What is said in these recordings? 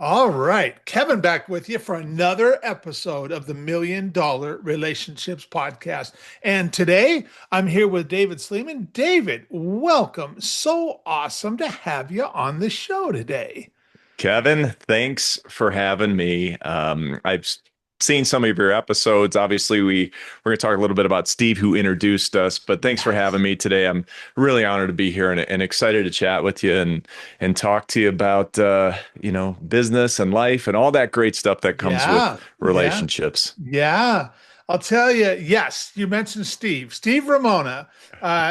All right, Kevin back with you for another episode of the $1 Million Relationships Podcast. And today I'm here with David Sliman. David, welcome. So awesome to have you on the show today. Kevin, thanks for having me. Seen some of your episodes. Obviously, we're going to talk a little bit about Steve, who introduced us. But thanks for having Yes. me today. I'm really honored to be here and excited to chat with you and talk to you about business and life and all that great stuff that comes with Yeah. Yeah. relationships. Yeah. I'll tell you, yes, you mentioned Steve Ramona.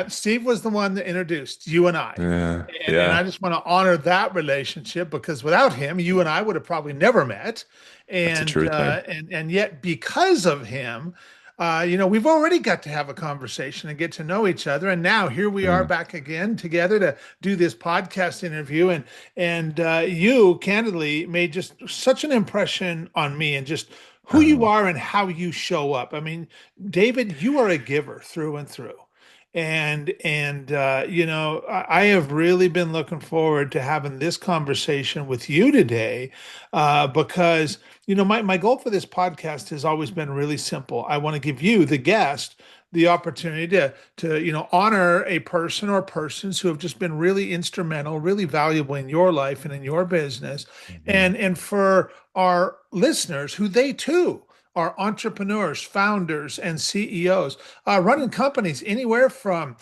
Steve was the one that introduced you and I. Yeah, And I yeah, just want to honor that relationship because without him, you and I would have probably never met. that's a And true thing. yet because of him, we've already got to have a conversation and get to know each other. And now here we are Mm, back again together to do this podcast interview. And you candidly made just such an impression on me and just who you oh, are and how you show up. I mean, David, you are a giver through and through. I have really been looking forward to having this conversation with you today, because my goal for this podcast has always been really simple. I want to give you, the guest, the opportunity to honor a person or persons who have just been really instrumental, really valuable in your life and in your business, mhm. and for our listeners who they too are entrepreneurs, founders, and CEOs, running companies anywhere from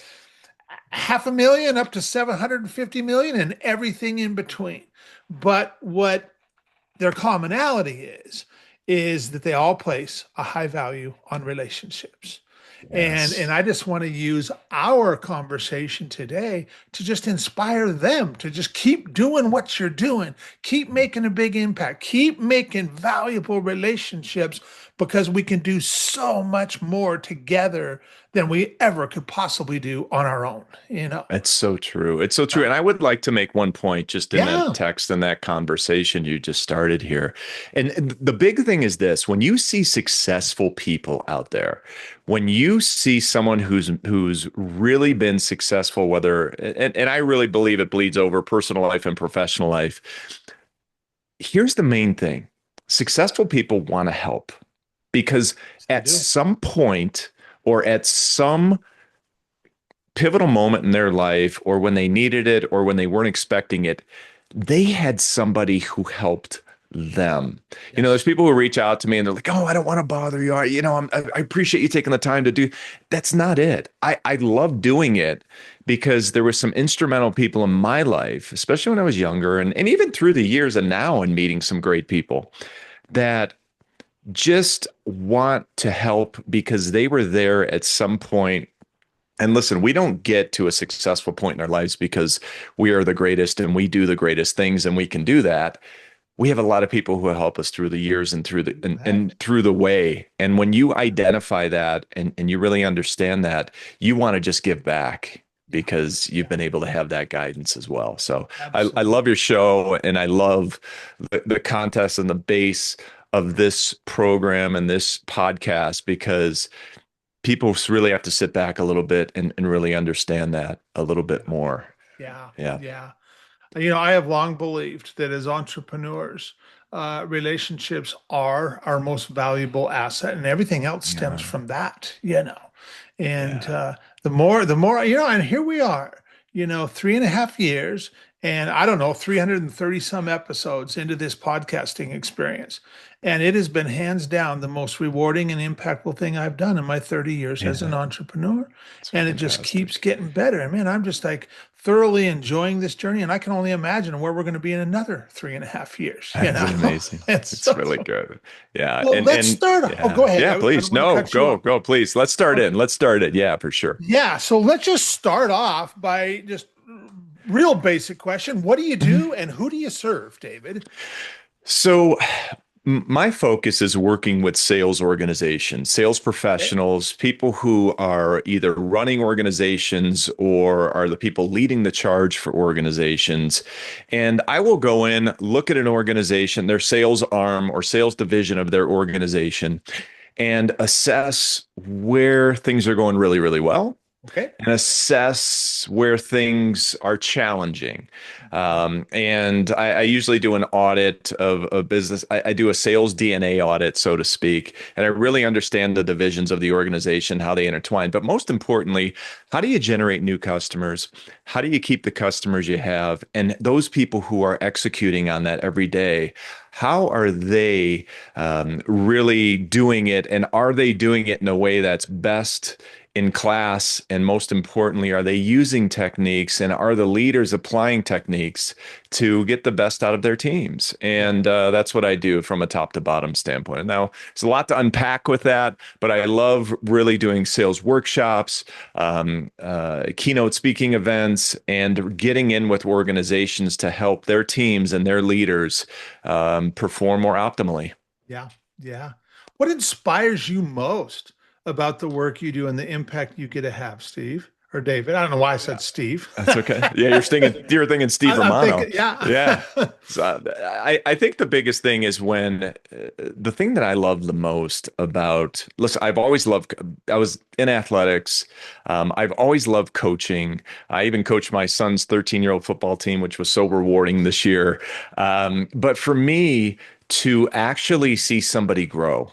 half a million up to 750 million and everything in between. But what their commonality is that they all place a high value on relationships. And Yes. I just want to use our conversation today to just inspire them to just keep doing what you're doing, keep making a big impact, keep making valuable relationships because we can do so much more together than we ever could possibly do on our own. It's so true. It's so true. Uh, And I would like to make one point just in that yeah, text and that conversation you just started here. And the big thing is this, when you see successful people out there, when you see someone who's really been successful, whether and I really believe it bleeds over personal life and professional life. Here's the main thing. Successful people want to help because they at do. some point or at some pivotal moment in their life or when they needed it or when they weren't expecting it, they had somebody who helped them. There's Yes. people who reach out to me and they're like, "Oh, I don't want to bother you. I appreciate you taking the time to do." That's not it. I love doing it because there were some instrumental people in my life, especially when I was younger and even through the years and now and meeting some great people that just want to help because they were there at some point. And listen, we don't get to a successful point in our lives because we are the greatest and we do the greatest things and we can do that. We have a lot of people who help us through the years and through the Right. and through the way. And when you identify that and you really understand that, you want to just give back Yeah. because you've Yeah. been able to have that guidance as well. So I Absolutely. love your show and I love the contest and the base of this program and this podcast because people really have to sit back a little bit and really understand that a little bit Yeah. more. Yeah. Yeah. Yeah. I have long believed that as entrepreneurs, relationships are our most valuable asset, and everything else stems Yeah. from that. And Yeah. the more, and here we are, 3.5 years, and I don't know, 330 some episodes into this podcasting experience. And it has been hands down the most rewarding and impactful thing I've done in my 30 years as an Yeah. entrepreneur. It's And it just keeps fantastic. getting better. And man, I'm just like thoroughly enjoying this journey. And I can only imagine where we're going to be in another 3.5 years, you Is it know? amazing? And It's so, really good. Yeah. well, And let's and start. Oh, go yeah. ahead. Yeah, I don't please. want to No, cut you go, off. go, please. Let's start Okay. in. Let's start it. Yeah, for sure. Yeah. So let's just start off by just real basic question. What do you Mhm. do and who do you serve, David? So my focus is working with sales organizations, sales Okay. professionals, people who are either running organizations or are the people leading the charge for organizations. And I will go in, look at an organization, their sales arm or sales division of their organization, and assess where things are going really, really well Okay. and assess where things are challenging. And I usually do an audit of a business. I do a sales DNA audit, so to speak, and I really understand the divisions of the organization, how they intertwine. But most importantly, how do you generate new customers? How do you keep the customers you have? And those people who are executing on that every day, how are they really doing it? And are they doing it in a way that's best in class? And most importantly, are they using techniques and are the leaders applying techniques to get the best out of their teams? Yeah. And that's what I do from a top to bottom standpoint. Now, there's a lot to unpack with that, but I love really doing sales workshops, keynote speaking events, and getting in with organizations to help their teams and their leaders perform more optimally. Yeah. Yeah. What inspires you most about the work you do and the impact you get to have, Steve or David? I don't know why I said Steve. That's okay. Yeah, you're thinking Steve I'm Romano. thinking, yeah. Yeah. So I think the biggest thing is when the thing that I love the most about, listen, I've always loved, I was in athletics. I've always loved coaching. I even coached my son's 13-year-old football team, which was so rewarding this year. But for me, to actually see somebody grow,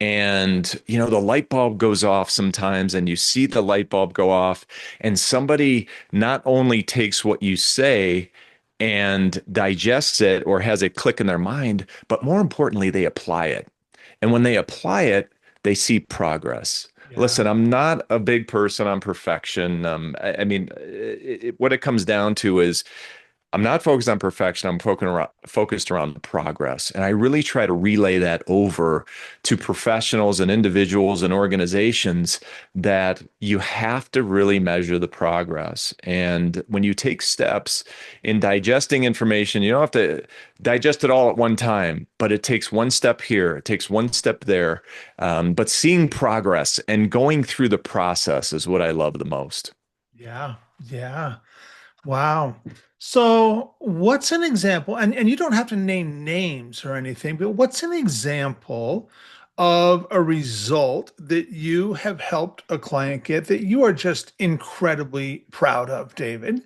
and, the light bulb goes off sometimes, and you see the light bulb go off, and somebody not only takes what you say and digests it or has it click in their mind, but more importantly, they apply it. And when they apply it, they see progress. Yeah. Listen, I'm not a big person on perfection. I mean, what it comes down to is I'm not focused on perfection. I'm focused around progress. And I really try to relay that over to professionals and individuals and organizations that you have to really measure the progress. And when you take steps in digesting information, you don't have to digest it all at one time, but it takes one step here, it takes one step there. But seeing progress and going through the process is what I love the most. Yeah. Yeah. Wow. So, what's an example? And you don't have to name names or anything, but what's an example of a result that you have helped a client get that you are just incredibly proud of, David?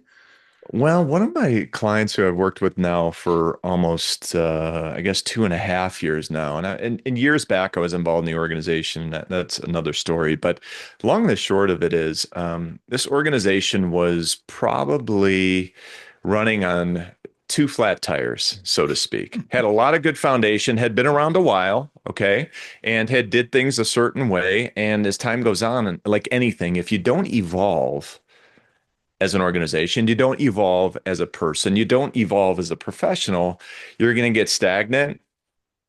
Well, one of my clients who I've worked with now for almost, I guess, 2.5 years now, and years back I was involved in the organization. That's another story. But long and the short of it is, this organization was probably running on two flat tires, so to speak. Had a lot of good foundation, had been around a while, okay, and had did things a certain way. And as time goes on, and like anything, if you don't evolve as an organization, you don't evolve as a person, you don't evolve as a professional, you're going to get stagnant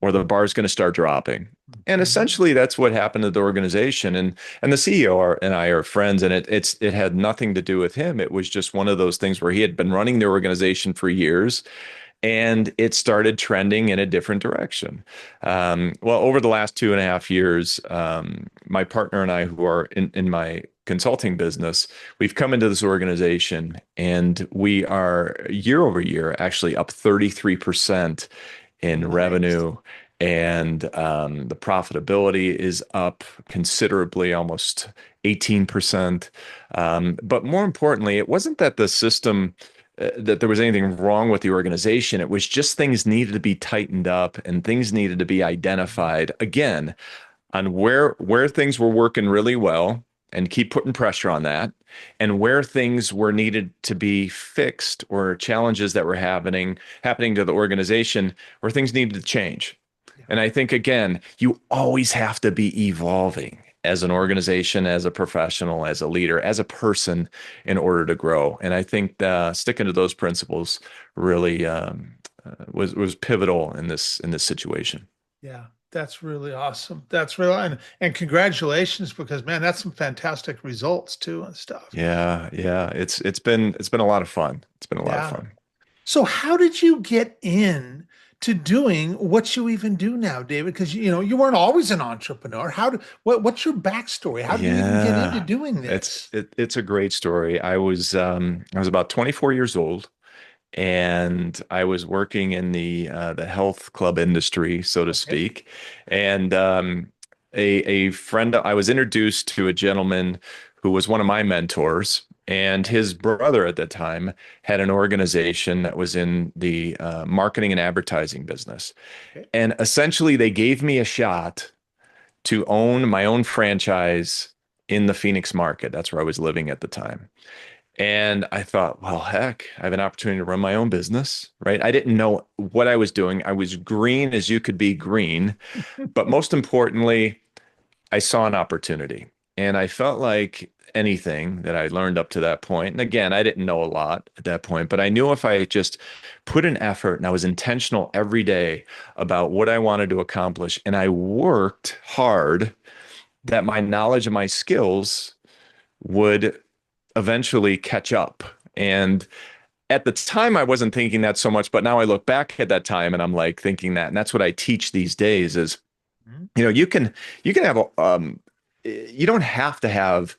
or the bar's going to start dropping. And Mhm. essentially that's what happened to the organization. And the CEO and I are friends, and it had nothing to do with him. It was just one of those things where he had been running the organization for years and it started trending in a different direction. Well, over the last 2.5 years, my partner and I, who are in my consulting business, we've come into this organization and we are year over year actually up 33% in Nice. revenue. And the profitability is up considerably, almost 18%. But more importantly, it wasn't that the system that there was anything wrong with the organization. It was just things needed to be tightened up and things needed to be identified again on where things were working really well and keep putting pressure on that, and where things were needed to be fixed or challenges that were happening to the organization where things needed to change. Yeah. And I think, again, you always have to be evolving as an organization, as a professional, as a leader, as a person in order to grow. And I think sticking to those principles really was pivotal in this situation. Yeah. That's really awesome. That's really and congratulations because man, that's some fantastic results too and stuff. Yeah, yeah. It's been a lot of fun. It's been a lot of Yeah. fun. So how did you get in to doing what you even do now, David? Because you weren't always an entrepreneur. What's your backstory? How did you even get into Yeah. doing It's this? it, it's a great story. I was about 24 years old, and I was working in the health club industry, so to Okay. speak. And a friend, I was introduced to a gentleman who was one of my mentors, and his brother at the time had an organization that was in the marketing and advertising business. Okay. And essentially, they gave me a shot to own my own franchise in the Phoenix market. That's where I was living at the time. And I thought, well, heck, I have an opportunity to run my own business, right? I didn't know what I was doing. I was green as you could be green. But most importantly, I saw an opportunity. And I felt like anything that I learned up to that point, and again, I didn't know a lot at that point, but I knew if I just put an effort and I was intentional every day about what I wanted to accomplish, and I worked hard, that my knowledge and my skills would eventually catch up. And at the time, I wasn't thinking that so much, but now I look back at that time and I'm like thinking that, and that's what I teach these days is, Mhm. you can have you don't have to have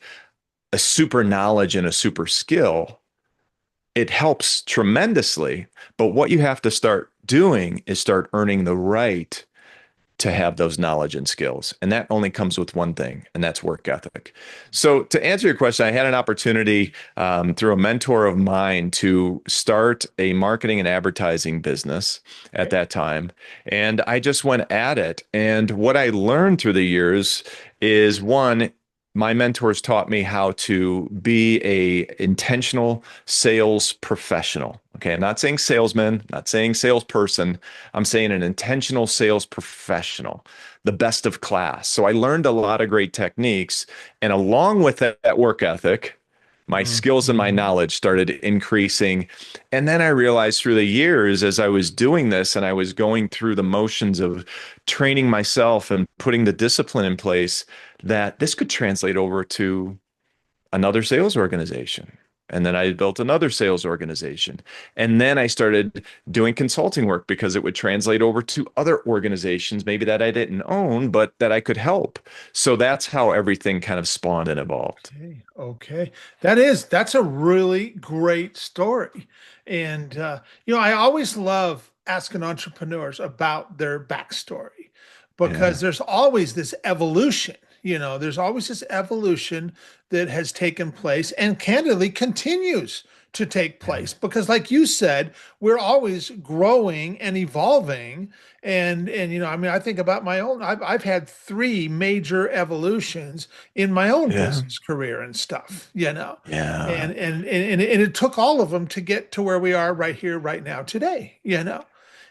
a super knowledge and a super skill. It helps tremendously, but what you have to start doing is start earning the right to have those knowledge and skills. And that only comes with one thing, and that's work ethic. So, to answer your question, I had an opportunity through a mentor of mine to start a marketing and advertising business at Okay. that time. And I just went at it. And what I learned through the years is one, my mentors taught me how to be a intentional sales professional. Okay, I'm not saying salesman, not saying salesperson. I'm saying an intentional sales professional, the best of class. So I learned a lot of great techniques. And along with that work ethic, my skills and my Mhm. knowledge started increasing. And then I realized through the years, as I was doing this and I was going through the motions of training myself and putting the discipline in place, that this could translate over to another sales organization. And then I built another sales organization. And then I started doing consulting work because it would translate over to other organizations, maybe that I didn't own, but that I could help. So that's how everything kind of spawned and evolved. Okay, okay. That's a really great story. And I always love asking entrepreneurs about their backstory because Yeah. there's always this evolution. There's always this evolution that has taken place and candidly continues to take Yeah. place because like you said, we're always growing and evolving. And I mean, I think about my own, I've had three major evolutions in my own Yeah. business career and stuff, Yeah. and it took all of them to get to where we are right here, right now, today.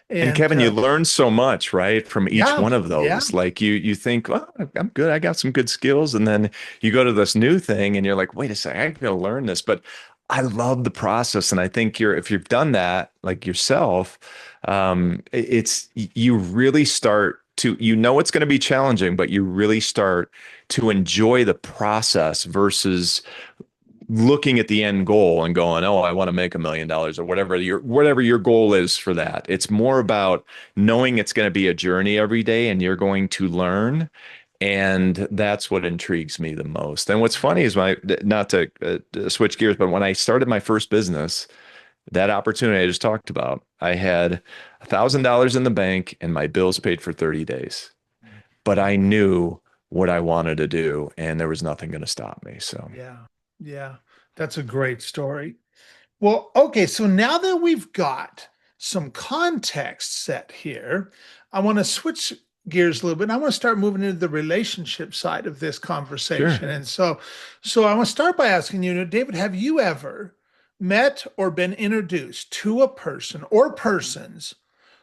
And And Kevin, you learn so much, right, from each yeah, one of yeah, those. Like you think, well, I'm good. I got some good skills, and then you go to this new thing, and you're like, wait a second, I gotta learn this. But I love the process, and I think if you've done that, like yourself, it's you really start to it's going to be challenging, but you really start to enjoy the process versus looking at the end goal and going, "Oh, I want to make $1 million," or whatever your goal is for that. It's more about knowing it's going to be a journey every day and you're going to learn. And that's what intrigues me the most. And what's funny is not to switch gears, but when I started my first business, that opportunity I just talked about, I had $1,000 in the bank and my bills paid for 30 days. But I knew what I wanted to do, and there was nothing going to stop me. So, yeah, yeah. That's a great story. Well, okay, so now that we've got some context set here, I want to switch gears a little bit. And I want to start moving into the relationship side of this conversation. sure. And so I want to start by asking you, David, have you ever met or been introduced to a person or persons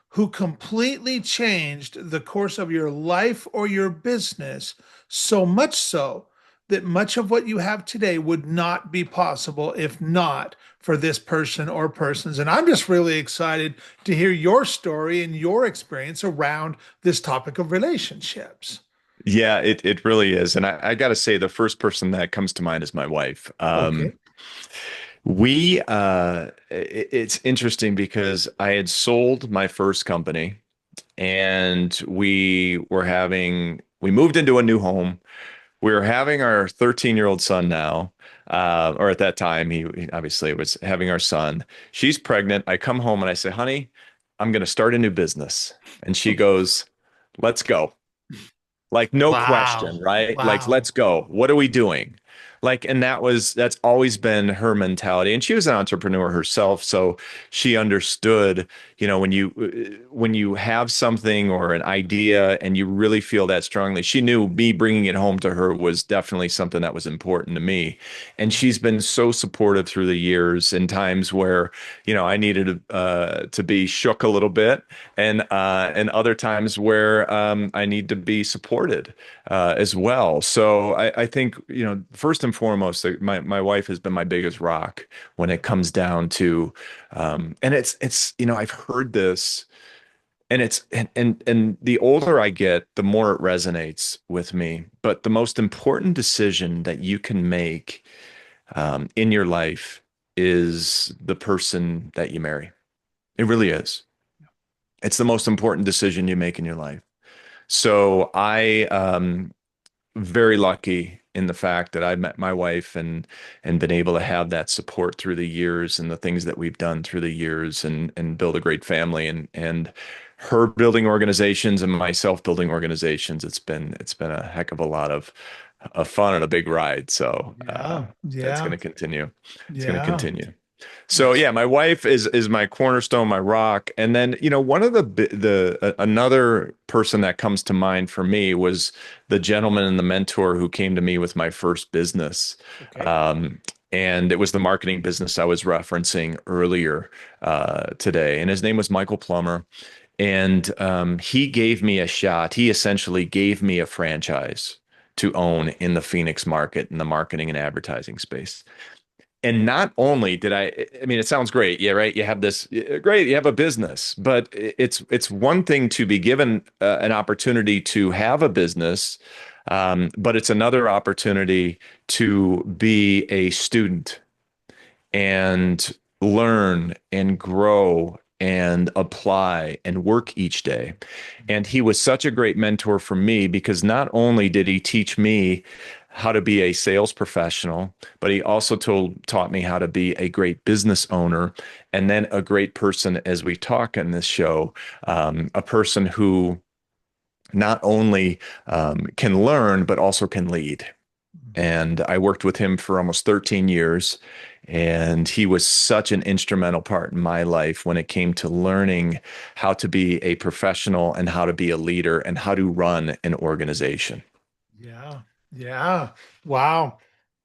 who completely changed the course of your life or your business, so much so that much of what you have today would not be possible if not for this person or persons? And I'm just really excited to hear your story and your experience around this topic of relationships. Yeah, it really is. And I got to say, the first person that comes to mind is my wife. Okay. It's interesting because I had sold my first company and we moved into a new home. We were having our 13-year-old son now, or at that time, he obviously was having our son. She's pregnant. I come home and I say, honey, I'm going to start a new business. And she goes, let's go. Like, no question, Wow. right? Like, Wow. let's go. What are we doing? Like, and that's always been her mentality. And she was an entrepreneur herself, so she understood, when you have something or an idea and you really feel that strongly. She knew me bringing it home to her was definitely something that was important to me. And she's been so supportive through the years in times where, I needed to be shook a little bit, and other times where I need to be supported as well. So I think, first and foremost, my wife has been my biggest rock when it comes down to, and it's, I've heard this, and and the older I get, the more it resonates with me. But the most important decision that you can make in your life is the person that you marry. It really is. It's the most important decision you make in your life. So I very lucky in the fact that I met my wife and been able to have that support through the years and the things that we've done through the years and build a great family and her building organizations and myself building organizations. It's been a heck of a lot of fun and a big ride. So Yeah, that's going yeah, to continue. It's going to yeah. continue. So That's yeah, my wife is my cornerstone, my rock. And then, one of another person that comes to mind for me was the gentleman and the mentor who came to me with my first business. okay. Um, and it was the marketing business I was referencing earlier today. And his name was Michael Plummer. And he gave me a shot. He essentially gave me a franchise to own in the Phoenix market in the marketing and advertising space. And not only did I mean, it sounds great. Yeah, right. You have this great, you have a business, but it's one thing to be given an opportunity to have a business, but it's another opportunity to be a student and learn and grow and apply and work each day. And he was such a great mentor for me because not only did he teach me how to be a sales professional, but he also taught me how to be a great business owner and then a great person, as we talk in this show, a person who not only can learn, but also can lead. And I worked with him for almost 13 years. And he was such an instrumental part in my life when it came to learning how to be a professional and how to be a leader and how to run an organization. Yeah, yeah. Wow.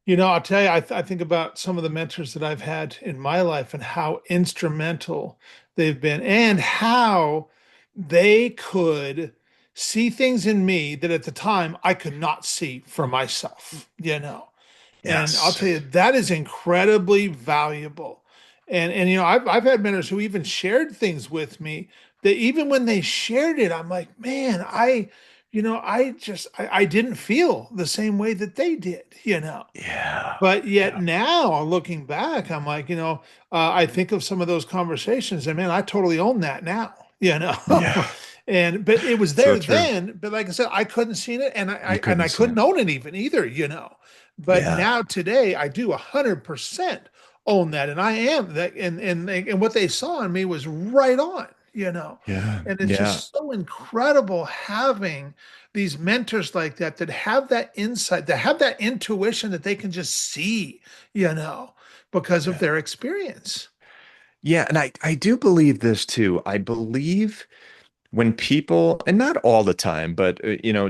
I'll tell you, I think about some of the mentors that I've had in my life and how instrumental they've been and how they could see things in me that at the time I could not see for myself. And I'll Yes. tell you, that is incredibly valuable. And I've had mentors who even shared things with me that even when they shared it, I'm like, man, I didn't feel the same way that they did. Yeah. But yet Yeah. now, looking back, I'm like, I think of some of those conversations, and man, I totally own that now. Yeah. And but it was So there true. then. But like I said, I couldn't see it, and You I couldn't see couldn't it. own it even either. But Yeah. now today, I do 100% own that, and I am that, and what they saw in me was right on. Yeah. And it's Yeah. just so incredible having these mentors like that have that insight, that have that intuition that they can just see, because of Yeah. their experience. Yeah. And I do believe this too. I believe when people, and not all the time, but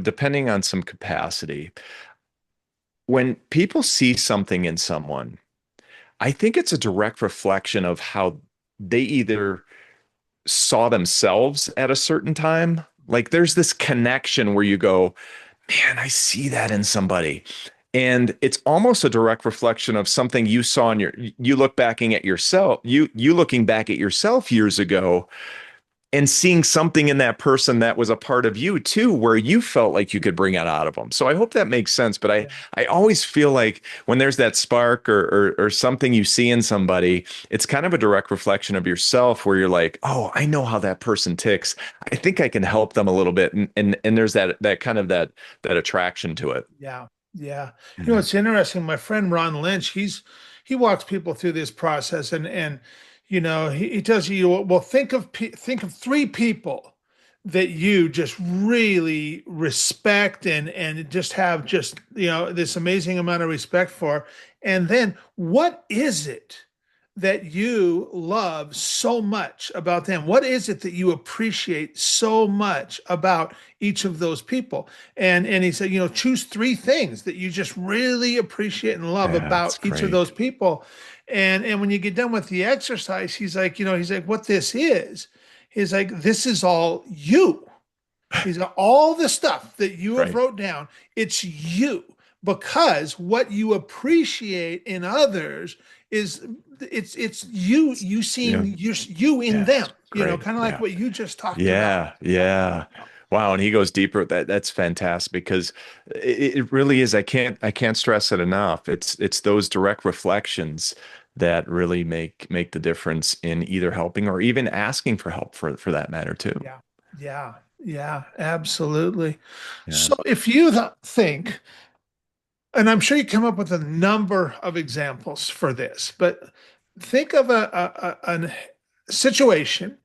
depending on some capacity, when people see something in someone, I think it's a direct reflection of how they either saw themselves at a certain time. Like there's this connection where you go, man, I see that in somebody. And it's almost a direct reflection of something you saw in you look backing at yourself, you looking back at yourself years ago and seeing something in that person that was a part of you too, where you felt like you could bring it out of them. So I hope that makes sense. But I, Yeah. I always feel like when there's that spark or something you see in somebody, it's kind of a direct reflection of yourself where you're like, oh, I know how that person ticks. I think I can help them a little bit. And there's that kind of that attraction to it. Yeah. Yeah. Yeah. It's interesting. My friend Ron Lynch, he walks people through this process and he tells you, well, think of three people that you just really respect and just have just, this amazing amount of respect for? And then what is it that you love so much about them? What is it that you appreciate so much about each of those people? And he said, choose three things that you just really appreciate and love Yeah, it's about each of those great. people. And when you get done with the exercise, he's like, what this is, he's like, this is all you. He's got all the stuff that you have Right. wrote down. It's you, because what you appreciate in others is it's you Yeah. seeing you in Yeah. them, It's great. kind of like Yeah. what you just talked about. Yeah, yeah. Wow, and he goes deeper. That's fantastic because it really is. I can't stress it enough. It's those direct reflections that really make the difference in either helping or even asking for help for that matter too. Yeah, yeah, yeah, absolutely. Yeah. So if you think, and I'm sure you come up with a number of examples for this, but think of a situation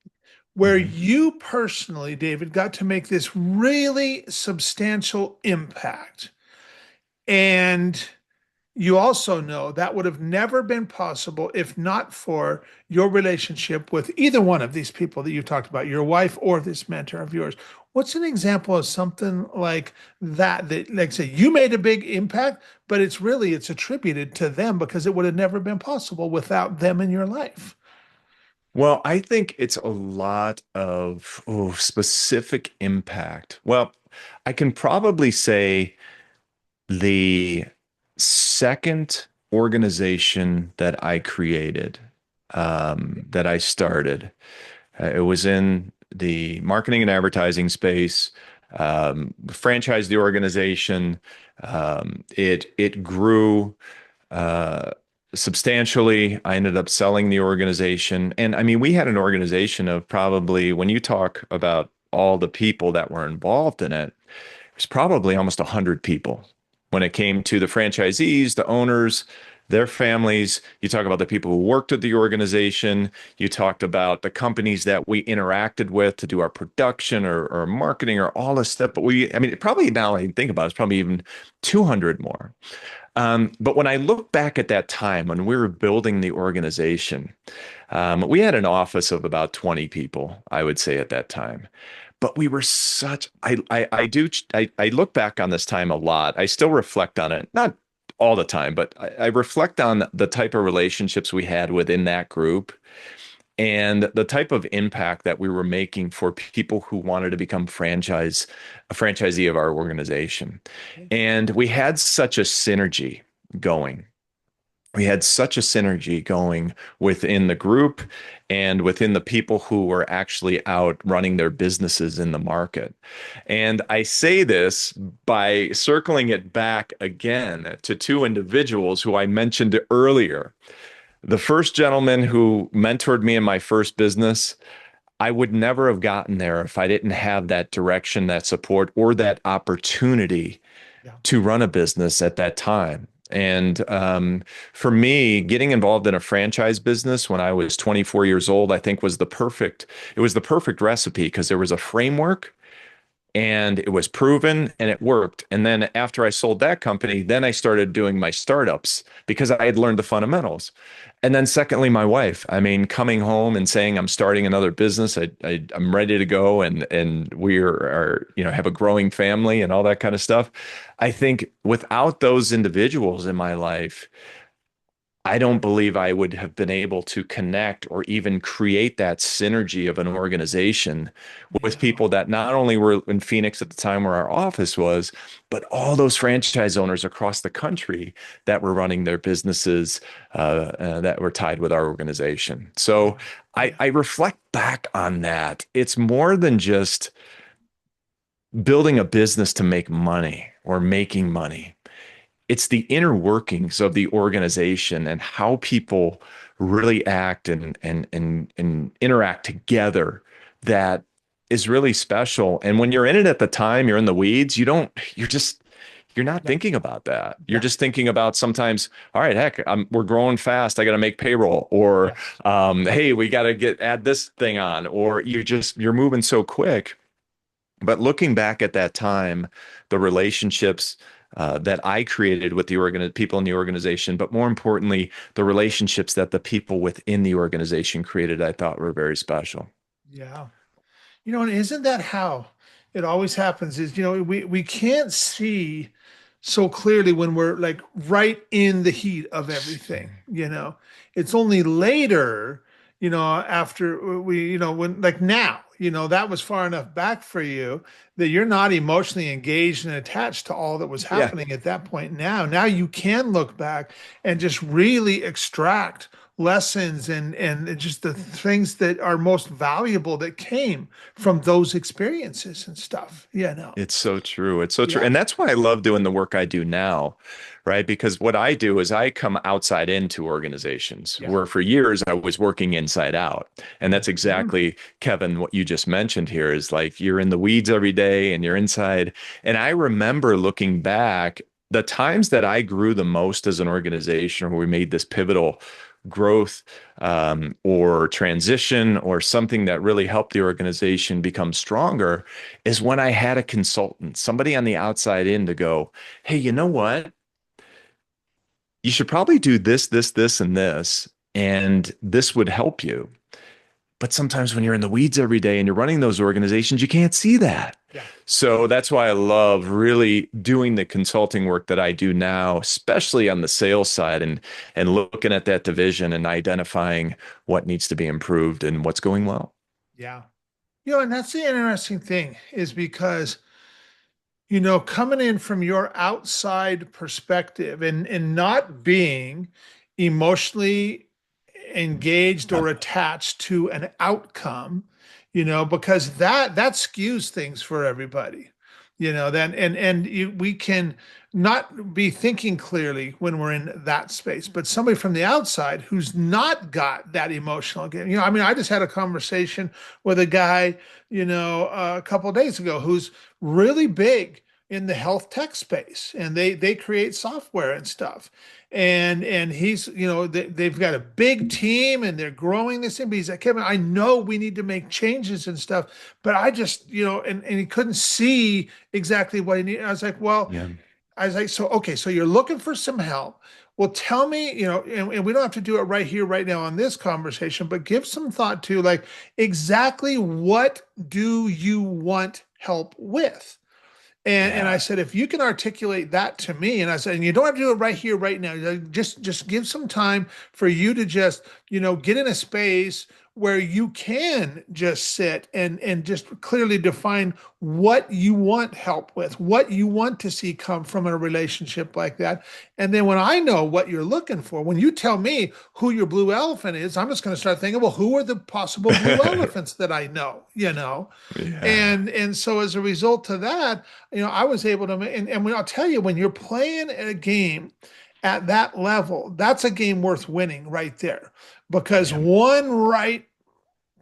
where Mhm. you personally, David, got to make this really substantial impact. And you also know that would have never been possible if not for your relationship with either one of these people that you talked about, your wife or this mentor of yours. What's an example of something like that, like say, you made a big impact, but it's attributed to them because it would have never been possible without them in your life? Well, I think it's a lot of specific impact. Well, I can probably say the second organization that I created, that I started, it was in the marketing and advertising space. Franchised the organization. It grew uh, substantially. I ended up selling the organization, and I mean, we had an organization of probably, when you talk about all the people that were involved in it, was probably almost 100 people when it came to the franchisees, the owners, their families. You talk about the people who worked at the organization. You talked about the companies that we interacted with to do our production or marketing or all this stuff. But I mean, probably now I think about it, it's probably even 200 more. But when I look back at that time when we were building the organization, we had an office of about 20 people, I would say at that time. But we were such, I look back on this time a lot. I still reflect on it, not all the time, but I reflect on the type of relationships we had within that group and the type of impact that we were making for people who wanted to become a franchisee of our organization. And we had such a synergy going. We had such a synergy going within the group and within the people who were actually out running their businesses in the market. And I say this by circling it back again to two individuals who I mentioned earlier. The first gentleman who mentored me in my first business, I would never have gotten there if I didn't have that direction, that support, or that opportunity Yeah. to run a business at that time. And for me, getting involved in a franchise business when I was 24 years old, I think it was the perfect recipe because there was a framework and it was proven and it worked. And then after I sold that company, then I started doing my startups because I had learned the fundamentals. And then secondly, my wife, I mean, coming home and saying I'm starting another business, I'm ready to go, and we are, have a growing family and all that kind of stuff. I think without those individuals in my life, I don't believe I would have been able to connect or even create that synergy of an organization with Yeah. people that not only were in Phoenix at the time where our office was, but all those franchise owners across the country that were running their businesses that were tied with our organization. So Yeah. I, Yeah. I reflect back on that. It's more than just building a business to make money or making money. It's the inner workings of the organization and how people really act and interact together that is really special. And when you're in it at the time, you're in the weeds, you're not Yeah. thinking about that. You're Yeah. just thinking about sometimes, all right, heck, we're growing fast. I got to make payroll, or Yes. hey, we got to add this thing on, or you're moving so quick But looking back at that time, the relationships that I created with the people in the organization, but more importantly, the relationships that the people within the organization created, I thought were very special. Yeah. And isn't that how it always happens is, we can't see so clearly when we're like right in the heat of everything. It's only later, after when like now, that was far enough back for you that you're not emotionally engaged and attached to all that was Yeah, happening at that point. Now you can look back and just really extract lessons and just the things that are most valuable that came from those experiences and stuff. Yeah, no. it's so true. It's so true. Yeah. And that's why I love doing the work I do now, right? Because what I do is I come outside into organizations Yeah. where for years I was working inside out. And that's Mhm. exactly, Kevin, what you just mentioned here is like you're in the weeds every day and you're inside. And I remember looking back, the times that I grew the most as an organization, where we made this pivotal growth or transition or something that really helped the organization become stronger is when I had a consultant, somebody on the outside in to go, hey, you know what? You should probably do this, this, this, and this, and this would help you. But sometimes when you're in the weeds every day and you're running those organizations, you can't see that. Yeah. So that's why I love really doing the consulting work that I do now, especially on the sales side and looking at that division and identifying what needs to be improved and what's going well. Yeah. And that's the interesting thing is because, coming in from your outside perspective and not being emotionally engaged Yeah. or attached to an outcome, because that skews things for everybody. Then we can not be thinking clearly when we're in that space, but somebody from the outside who's not got that emotional game. I mean, I just had a conversation with a guy, a couple of days ago who's really big in the health tech space, and they create software and stuff, and he's they've got a big team and they're growing this thing. But he's like, Kevin, I know we need to make changes and stuff, but I just and he couldn't see exactly what he needed. I was like, well, Yeah. I was like, so okay, so you're looking for some help. Well, tell me, and we don't have to do it right here, right now on this conversation, but give some thought to like exactly what do you want help with? And I Yeah. said, if you can articulate that to me, and I said, and you don't have to do it right here, right now. Just give some time for you to just, get in a space where you can just sit and just clearly define what you want help with, what you want to see come from a relationship like that. And then when I know what you're looking for, when you tell me who your blue elephant is, I'm just going to start thinking, well, who are the possible blue elephants that I know, Yeah. and so as a result of that, I was able to, and when I'll tell you, when you're playing a game at that level, that's a game worth winning right there. Because Yeah. one right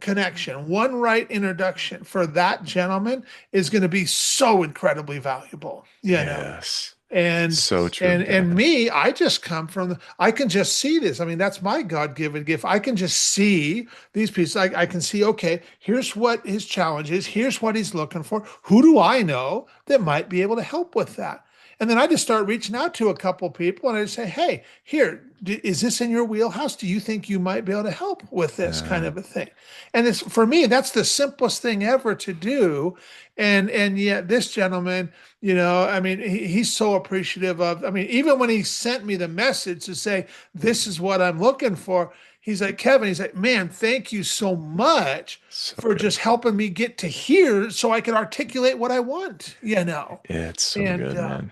connection, one right introduction for that gentleman is going to be so incredibly valuable. Yes. And So true, and Kevin. me, I just come from I can just see this. I mean, that's my God-given gift. I can just see these pieces. I can see, okay, here's what his challenge is, here's what he's looking for. Who do I know that might be able to help with that? And then I just start reaching out to a couple people and I just say, hey, here, is this in your wheelhouse? Do you think you might be able to help with this kind Uh, of a thing? And it's for me, that's the simplest thing ever to do. And yet this gentleman, I mean, he's so appreciative of, I mean, even when he sent me the message to say, this is what I'm looking for, he's like, Kevin, he's like, man, thank you so much so for good. just helping me get to here so I can articulate what I want. It's so And good, man.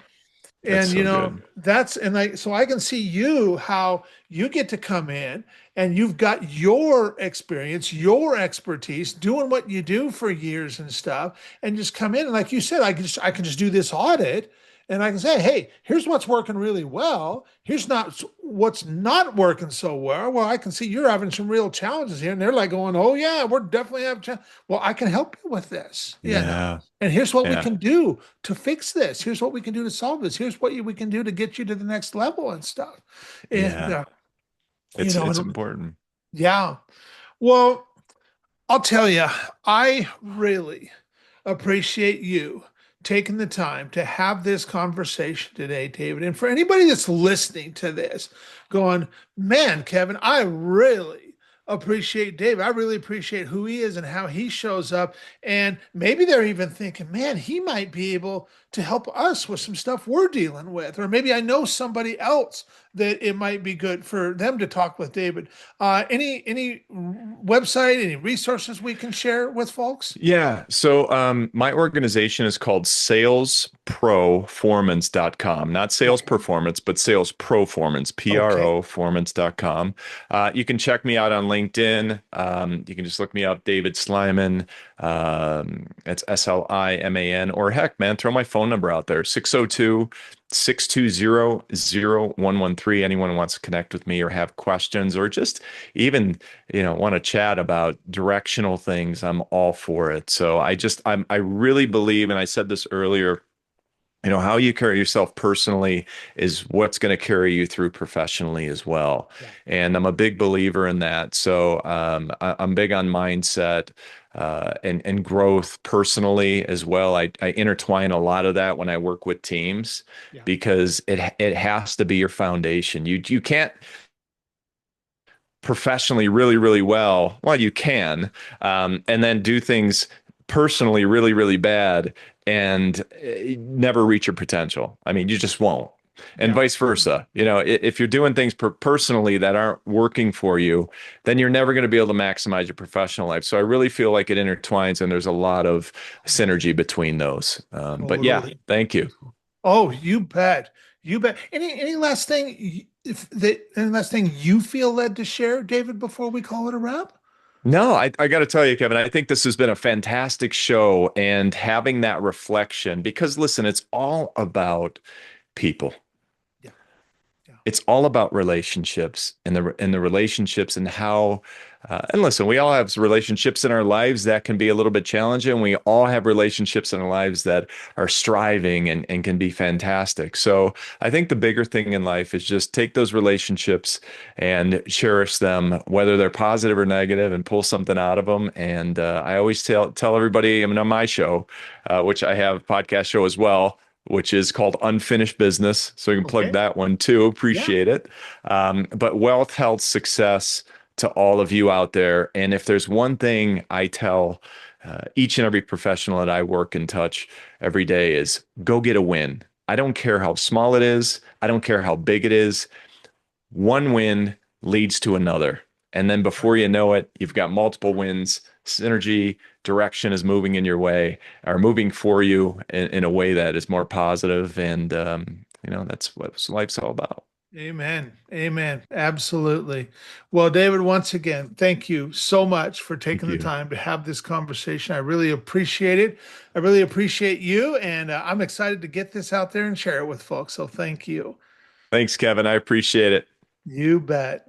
That's so good. that's and like so I can see you how you get to come in and you've got your experience, your expertise doing what you do for years and stuff, and just come in and like you said, I can just do this audit and I can say, hey, here's what's working really well. Here's not what's not working so well. Well, I can see you're having some real challenges here, and they're like going, oh yeah, we're definitely having. Well, I can help you with this. Yeah. And here's what we Yeah. can do to fix this. Here's what we can do to solve this. Here's what we can do to get you to the next level and stuff. And Yeah. It's and important. yeah. Well, I'll tell you, I really appreciate you taking the time to have this conversation today, David. And for anybody that's listening to this, going, man, Kevin, I really appreciate David. I really appreciate who he is and how he shows up. And maybe they're even thinking, man, he might be able to help us with some stuff we're dealing with. Or maybe I know somebody else that it might be good for them to talk with David. Any website, any resources we can share with folks? Yeah. So my organization is called salesproformance.com. Not sales Okay. performance, but sales proformance, Okay. P-R-O formance.com. You can check me out on LinkedIn. You can just look me up, David Sliman. It's Sliman. Or heck, man, throw my phone number out there, 602-620-0113. Anyone who wants to connect with me or have questions or just even want to chat about directional things, I'm all for it. So I really believe, and I said this earlier, how you carry yourself personally is what's going to carry you through professionally as well. Yeah. And I'm a big believer in that. So I'm big on mindset and growth personally as well. I intertwine a lot of that when I work with teams Yeah. because it has to be your foundation. You can't professionally really, really well. Well, you can, and then do things personally really, really bad and never reach your potential. I mean, you just won't. And Yeah. vice versa. If you're doing things personally that aren't working for you, then you're never going to be able to maximize your professional life. So I really feel like it intertwines and there's a lot of synergy between those. But yeah, Totally. thank you. Oh, you bet. You bet. Any last thing if that any last thing you feel led to share, David, before we call it a wrap? No, I got to tell you, Kevin, I think this has been a fantastic show and having that reflection because listen, it's all about people. Yeah. Yeah. It's all about relationships and the relationships and how and listen, we all have relationships in our lives that can be a little bit challenging. We all have relationships in our lives that are striving and can be fantastic. So I think the bigger thing in life is just take those relationships and cherish them, whether they're positive or negative, and pull something out of them. And I always tell everybody, I mean, on my show, which I have a podcast show as well, which is called Unfinished Business. So you can plug Okay. that one too. Yeah. Appreciate it. But wealth, health, success to all of you out there. And if there's one thing I tell each and every professional that I work and touch every day is go get a win. I don't care how small it is. I don't care how big it is. One win leads to another. And then before Right. you know it, you've got multiple wins. Synergy, direction is moving in your way or moving for you in a way that is more positive. And, that's what life's all about. Amen. Amen. Absolutely. Well, David, once again, thank you so much for Thank taking the you. time to have this conversation. I really appreciate it. I really appreciate you, and I'm excited to get this out there and share it with folks. So thank you. Thanks, Kevin. I appreciate it. You bet.